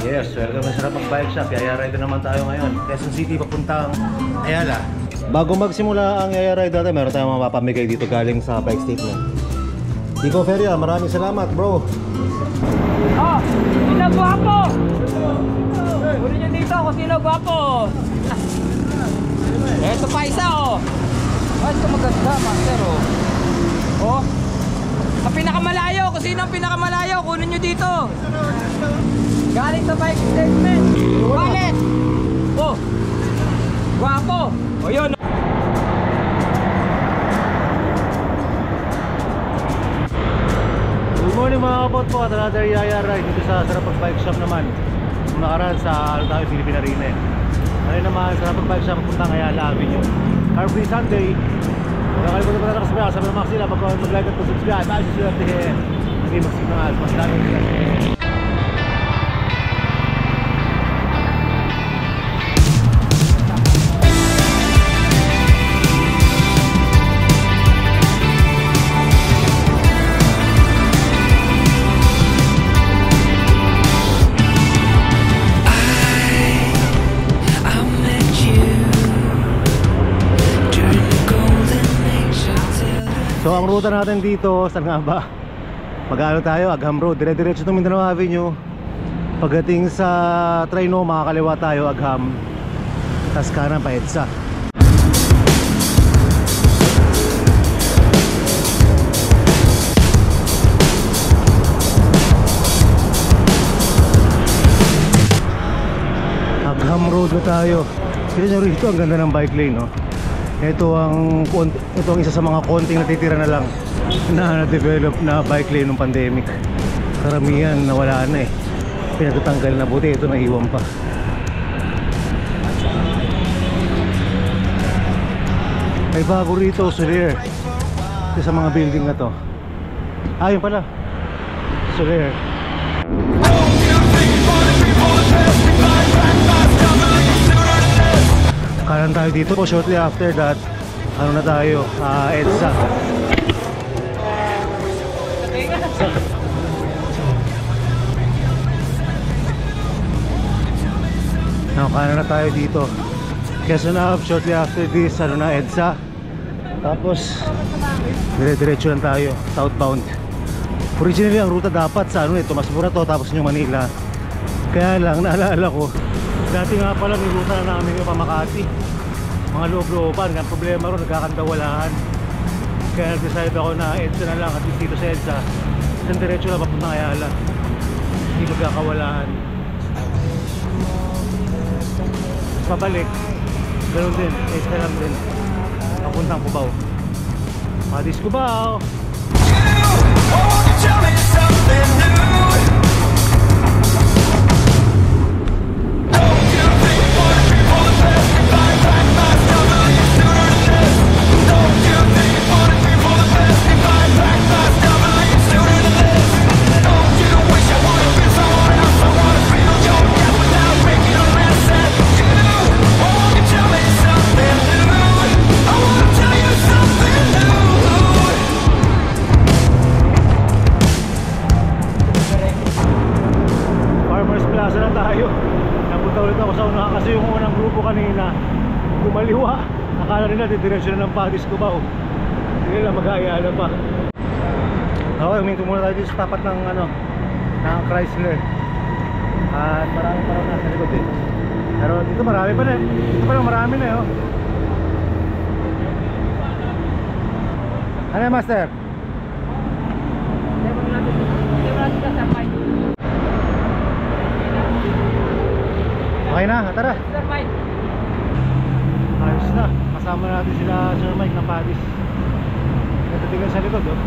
Yes, welcome sa Sarap Bike Shop. Yaya Ride naman tayo ngayon. Quezon City papuntang Ayala. Bago magsimula ang Yaya Ride natin, meron tayong mapapamigay dito galing sa bike statement. Iko Feria, maraming salamat bro. Oh, sino gwapo? Uli nyo dito kung sino gwapo. Eto pa isa oh. Oh, ito maganda master oh. Oh, ang pinakamalayo, kung sino ang pinakamalayo, kunin nyo dito. Galing sa bike statement. Wallet. Oh, gwapo. O yun. Good morning mga kapot po at another Yaya Ride dito sa Sarap Bike Shop naman. Kung nakaraan sa tayo Pilipina rin eh. Ngayon naman sa Sarap Bike Shop papuntang Ayala Avenue. Car Free Sunday. Kaya kalimutan pa natin kasabay. Sabi ng mga sila mag-like at subscribe. Ay susunod din. Hindi magsignal. Mas dami sila. So ang ruta natin dito, saan nga ba? Mag-ano tayo, Agham Road, dire-diretso itong Mindanao Avenue. Pagdating sa Trino, makakaliwa tayo, Agham. Tas kanan pa EDSA. Agham Road na tayo. Kita nyo rito, ang ganda ng bike lane, no? Ito ang isa sa mga konting natitira na lang na na-develop na bike lane ng pandemic. Karamihan nawala na eh. Pinagtatanggal na, buti ito naiwan pa. May bago rito, Soler. Ito sa mga building na to. Ah, yun pala, Soler. Kanan tayo dito po, shortly after that ano na tayo, EDSA. Kanan na tayo dito, Quezon Ave. Shortly after this ano na, EDSA. Tapos dire-diretso lang tayo southbound. Originally ang ruta dapat sa ano, Tomas Morato tapos yung Manila. Kaya lang naalala ko, dati nga pala may ruta na namin yung Pamakati, mga loob-looban. Ang problema ron, nagkakandawalaan. Kaya nag-decide ako na EDSA na lang. At dito sa EDSA, isang diretso lang papuntang Ayala, hindi magkakawalaan. Pabalik ganoon din, EDSA lang din papuntang Cubao. Padis Cubao. Kanina kumaliwa, akala nila didiretso na ng Padis Cubao, hindi nila mag-Ayala pa. Okay, huminto muna tayo dito sa tapat ng ano, ng Chrysler. At marami pa rin nasa likod eh. Pero dito marami pa na eh. Dito pa lang marami na eh oh. Ano yung master? Okay na, tara. Ayos na, kasama natin sila Sir Mike ng Padis. Natatingin sa likod oh.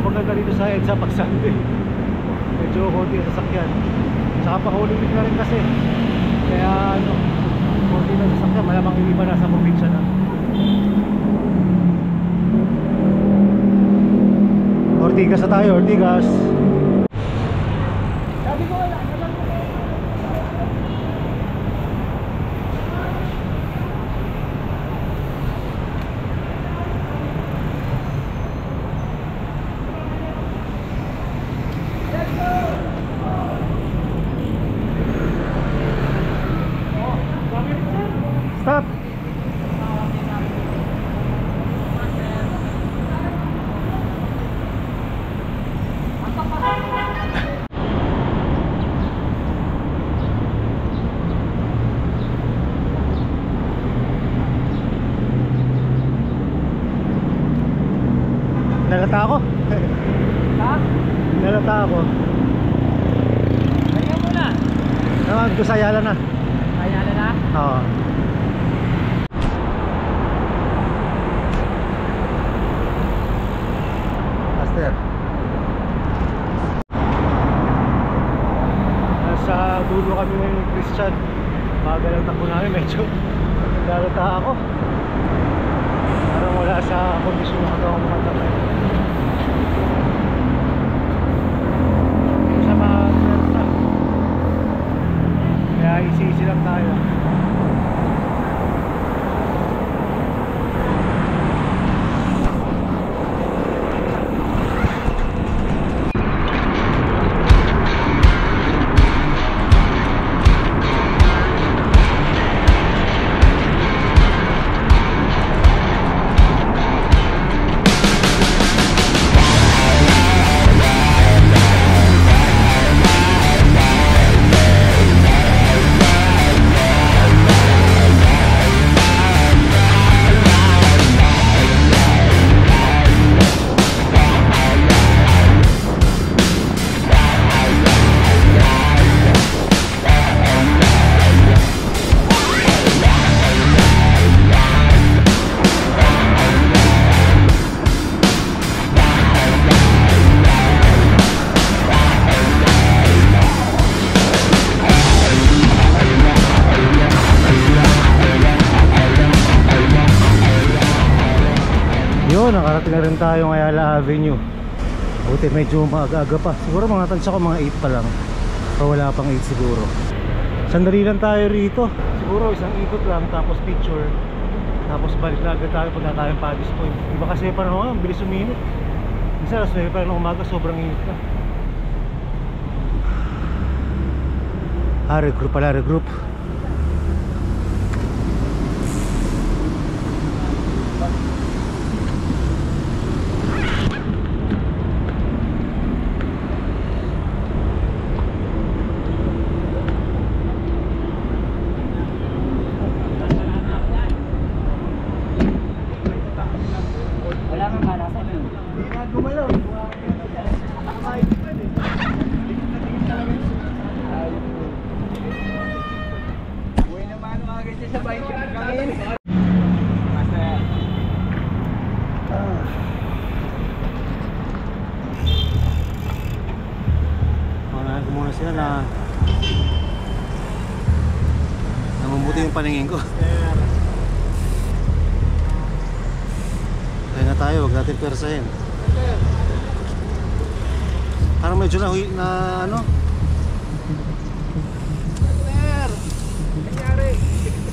Maganda dito sa EDSA pag Sunday. Medyo konti ang sasakyan. Saka pa Holy Week na rin kasi. Kaya ano, konti na sasakyan, malamang yung iba nasa probinsya na. Ortigas na tayo, Ortigas. ako. Kaya muna. Naman ko sa Ayala na. Kaya na. Oo. Master. Nasa dulo kami ngayon ng Christian. Bagal ang takbo namin, medyo lalata ako. Parang wala sa kondisyon na ako matakay. Hindi sa mga pwersa. Kaya isi-isi lang tayo. Yun, nakarating na rin tayo ng Ayala Avenue. Buti medyo maaga-aga pa. Siguro mga tansya ko mga 8 pa lang. O wala pang 8 siguro. Sandali lang tayo rito. Siguro isang ikot lang, tapos picture. Tapos balik na agad tayo, punta tayong Paddy's Point. Iba kasi panahon, bilis uminit. Minsan alas 9 pa rin ng umaga, sobrang init na. Regroup pala, regroup. Wala kang kala sa inyo. Gumalaw. Buhay naman mga ganyan sa bike. Manahan ko muna sila na namumuti yung paningin ko. Kaya na tayo, huwag natin persahin. Parang medyo na ano.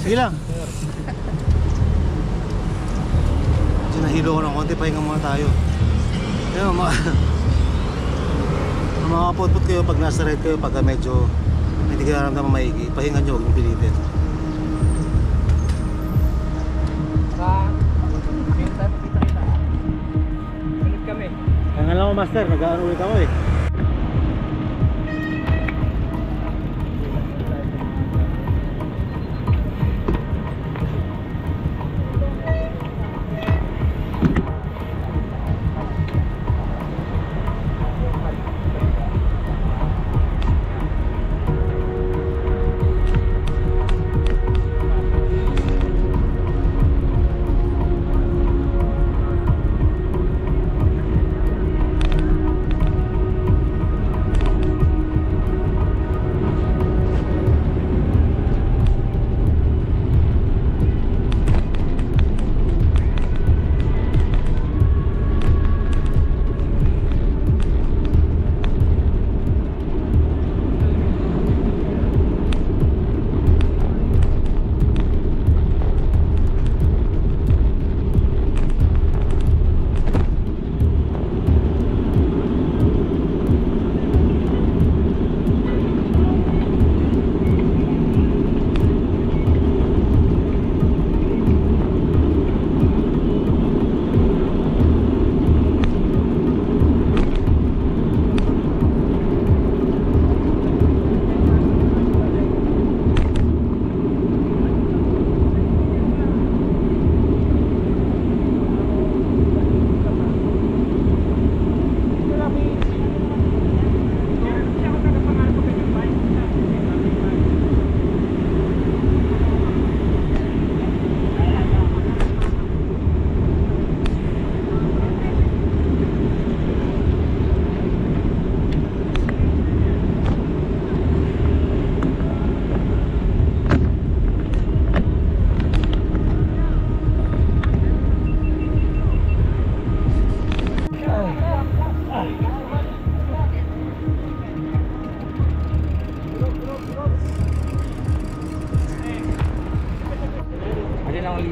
Sige lang. Medyo nahilo ko ng konti, pahinga muna tayo. Ayun, mga potpot kayo pag nasa ride kayo, pagka medyo hindi kayo naramdaman maigi, pahinga nyo, huwag nyo pilitin. Ulit kami. Kaya lang ako master, nag-aano ulit ako eh.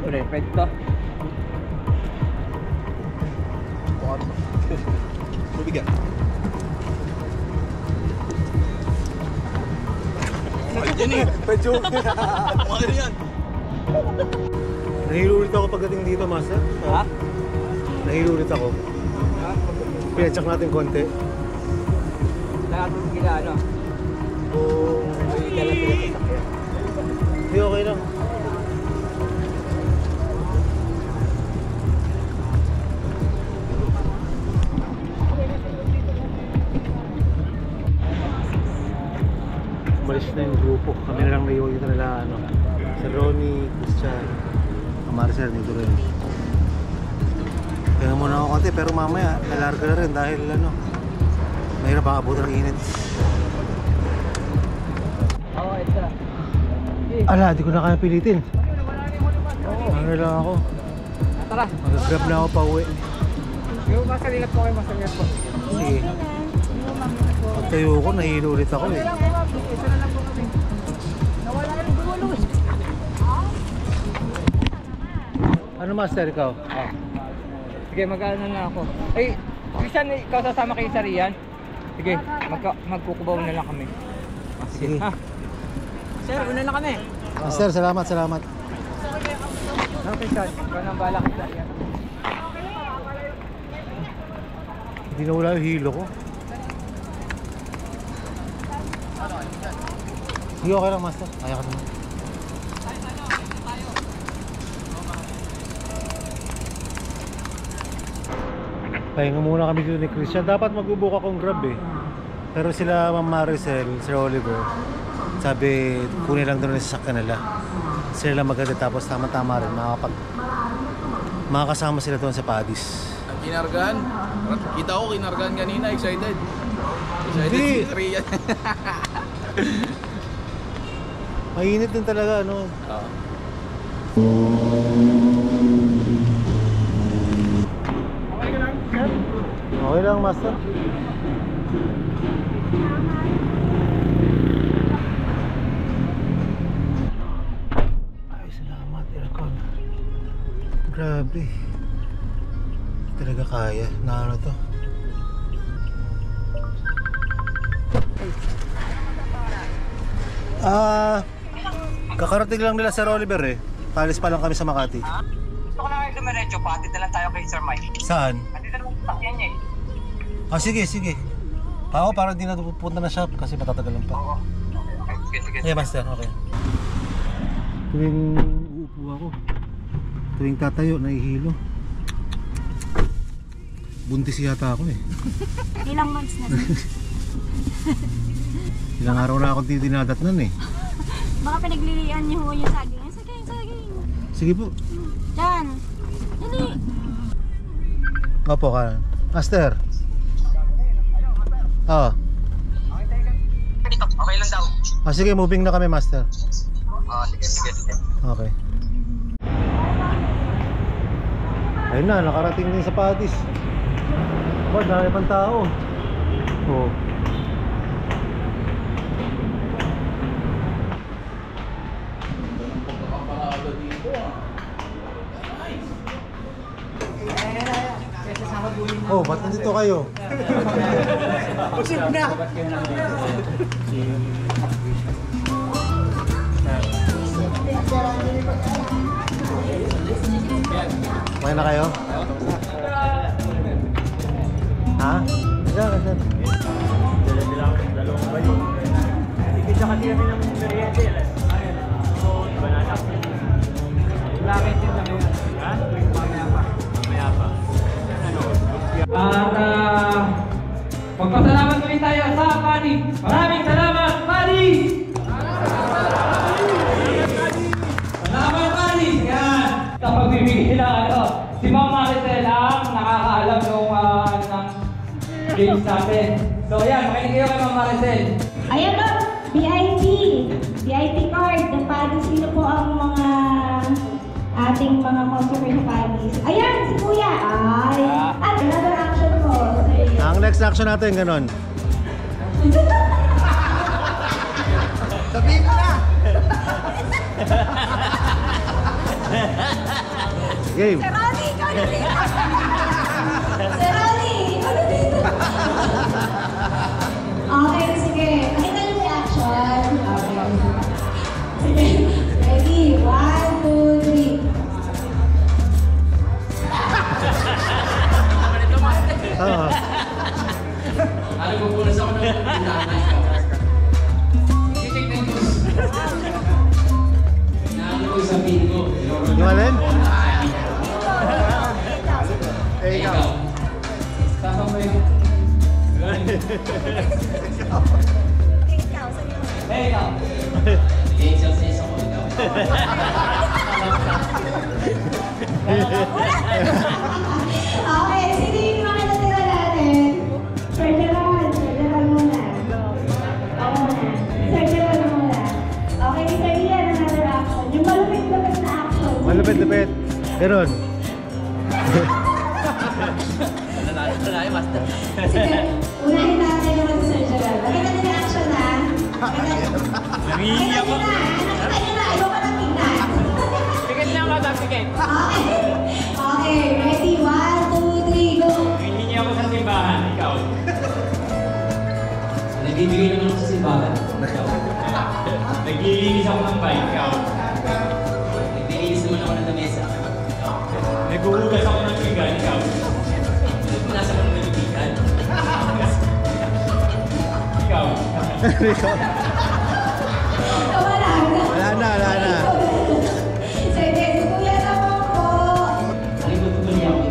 Red to. Mabigat. Mahal yan eh. Medyo. Mahal yan. Nahilo ulit ako pagdating dito, Master. Ha? Nahilo ulit ako. Pinacheck natin konti. Lahat ng gila, ano? Oo. May dala sila sa sakyan. Hindi, okay lang. Umalis na yung grupo. Kami na lang naiwan dito nila, ano. Si Ronnie, Christian, Marcel, dito rin. Kaya muna ako konti, pero mamaya nalarga na rin dahil ano, mahirap ang abutan ng init. Oo, ito. Ala, di ko na kaya pilitin. Ano lang ako. Tara. Mag-grab na ako pa uwi. Yung masalingat po kayo, masalingat po. Sige. Pagtayo ko, nahilo ulit ako eh. Isa na lang po kami. Nawala yung gulus. Ano, Master, ikaw? Oh. Sige, mag-ano na ako. Ay, Christian, ikaw sasama kay Sarian? Sige, magkukubaw na lang kami. Sige. Ha? Sir, una na kami. Master, salamat, salamat. Ano, Christian? Ikaw nang bala kay Sarian. Hindi na wala yung hilo ko. Sige, okay lang, Master. Kaya ka naman. Pahinga muna kami dito ni Christian. Dapat mag-book akong Grab eh. Pero sila Ma'am Maricel, Sir Oliver, sabi kunin lang doon yung sasakyan nila. Sila lang maganda tapos tama-tama rin makakasama sila doon sa Padis. Kinargan. Kita ko kinargan kanina. Excited. Excited Hindi. si Rian. Mainit din talaga, ano. Okay lang, Master. Ay, salamat, aircon. Grabe. Hindi talaga kaya. Na ano to? Kakarating lang nila Sir Oliver eh. Palis pa lang kami sa Makati. Gusto ko na kayo dumiretso, patid na lang tayo kay Sir Mike. Saan? Andito naman sa sakyan niya eh. Ah, sige, sige. Ako parang di na pupunta na shop kasi matatagalan pa. Okay, sige. Yeah, Master, okay. Tuwing uupo ako, tuwing tatayo, nahihilo. Buntis yata ako eh. Ilang months na. Ilang araw na ako dinadatnan eh. Baka pinaglilian niyo ho yung saging. Yung saging, saging. Sige po. Diyan. Dali. Opo ka. Master. Oo. Okay lang daw. Ah, sige, moving na kami, Master. Sige. Okay. Ayun na, nakarating din sa Padis. Oh, dami pang tao. Oh. Oh, ba't nandito kayo? Usip na. Okay na kayo? Ha? Ganda. Dalawang balik. Ikita kasi kami ng merienda. Ayun. So, banana. Lakit din kami. Ha? Mamaya pa. At magpasalamat ulit tayo sa Padi. Maraming salamat, Padi! Salamat, Padi! Yan! Sa pagbibigay na si Ma'am Maricel ang nakakaalam ng games natin. So yan, makinig kayo kay Ma'am Maricel. Ayan o. VIP. VIP card. Ng Padis. Sino po ang mga ating mga customer sa Padis? Ayan, si Kuya. Ay. At another action mo. Ang next action natin, ganon. Sabihin ko na! Game. Sir Ronnie, ikaw na dito! Sir Ronnie, ikaw na dito! Okay, sige. Pakita yung reaction. Okay. Sige. Ready? 1, 2, 3. Ano ko po na sa mga pinanay ko? Check na ito. Naano ko sabihin ko. Yung alin? Ikaw. Sasama yun. Ikaw, sabi mo. Ikaw. Exercise ako ikaw. Okay, sino yung mga natira natin? Sir Gerald muna. Ako muna. Sir Gerald muna. Okay, Sir Ian, another action. Yung malupit-lupit na action. Malupit-lupit. Ganon. Sige, unahin natin naman si Sir Gerald. Nakita niyo yung action na? Nakita niyo na. Nakita niyo na. Ayaw ka lang tingnan. Ticket na ako, ticket. Okay. Okay, ready? 1, 2, 3, go. Hihingi ako sa simbahan, ikaw. Nagbibigay naman ako sa simbahan. Naglilinis ako ng bike, ikaw. Nagbibigay naman ako ng lamesa. Naghuhugas ako ng pinggan, ikaw. Nasa ko ng nalibigan. Ikaw. Wala na. Sige, si Kuya naman po. Aling ko tuloy ako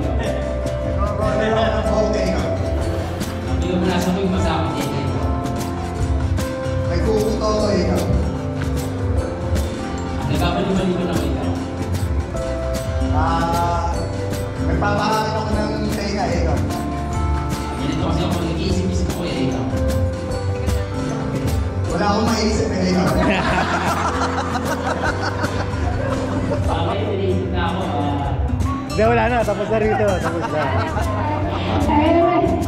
ikaw. Hindi ko nasa ko yung masama din ikaw. Nagkapaliban-liban ako ikaw. Nagpapakain ako ng tenga, ikaw. Ganito kasi ako nag-iisip-isip ko ikaw. Wala akong maisip, ikaw. Bakit niliisip na ako? Hindi, wala na. Tapos na rito. Tapos na.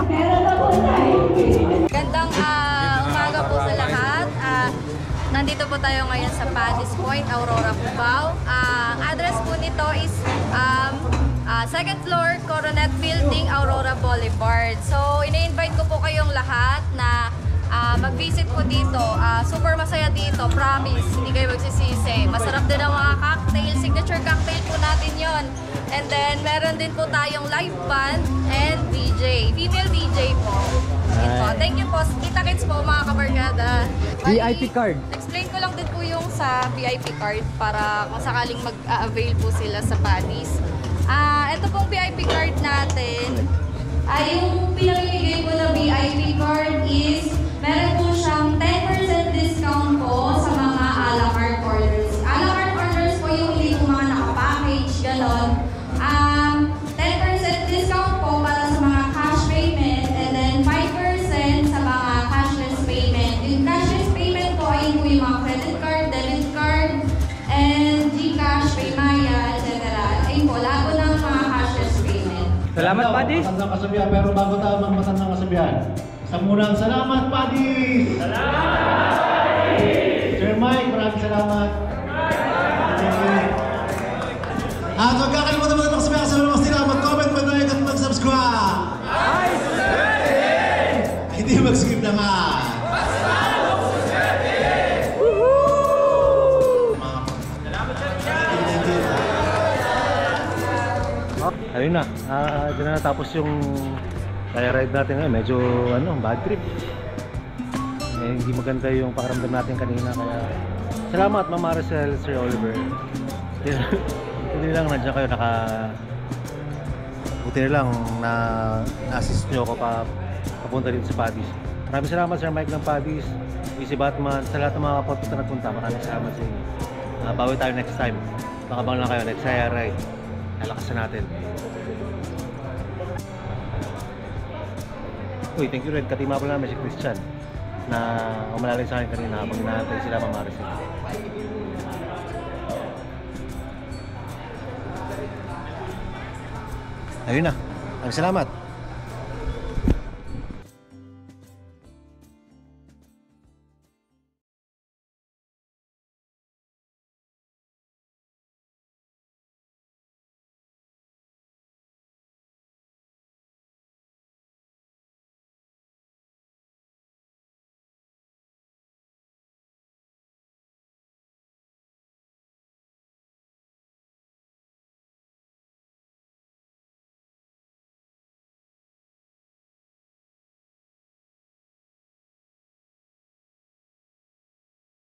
Meron na po tayo. Gandang umaga po sa lahat. Nandito po tayo ngayon sa Paddy's Point, Aurora, Cubao. Ang address po nito is second floor, Coronet Building, Aurora Boulevard. So, ina-invite ko po kayong lahat na mag-visit po dito. Super masaya dito, promise. Hindi kayo magsisisi. Masarap din ang mga cocktail. Signature cocktail po natin yon. And then, meron din po tayong live band and DJ. Female DJ po. Yun po. Thank you po. Kita-kits po mga kabarkada. VIP card. Explain ko lang din po yung sa VIP card para kung sakaling mag-avail po sila sa Paddy's. Ito pong VIP card natin. Yung pinamimigay po na VIP card is meron po siyang 10% discount po sa mga a la carte orders. A la carte orders po yung hindi po mga nakapackage, ganon. 10% discount po para sa mga cash payment and then 5% sa mga cashless payment. Yung cashless payment po ay po yung mga credit card, debit card, and GCash, Paymaya, etc. Ayun po, lahat po ng mga cashless payment. Salamat, Paddy's. Matandang kasabihan, pero bago tayo magmatandang kasabihan, sa munang salamat, Paddy's! Salamat, Paddy's! Sir Mike, maraming salamat. At huwag kakalimutan mo naman kasabihan sa mga sila, mag-comment, mag-like at mag-subscribe! Hindi mag-skip naman! Ayun na. Diyan na natapos yung kaya ride natin ngayon. Medyo bad trip. Hindi maganda yung pakiramdam natin kanina. Kaya salamat Ma'am Maricel, Sir Oliver. Hindi lang nandiyan kayo buti na lang na assist nyo ako papunta dito sa Paddy's. Maraming salamat Sir Mike ng Paddy's, si Batman, sa lahat ng mga kapatid na nagpunta. Maraming salamat sa inyo. Bawi tayo next time. Makabang lang kayo next Saya Ride. Lalakasan natin. Uy, thank you Red. Katima pala namin si Christian na umalalay sa akin kanina habang inaantay sila Ma'am Maricel. Ayun na. Maraming salamat.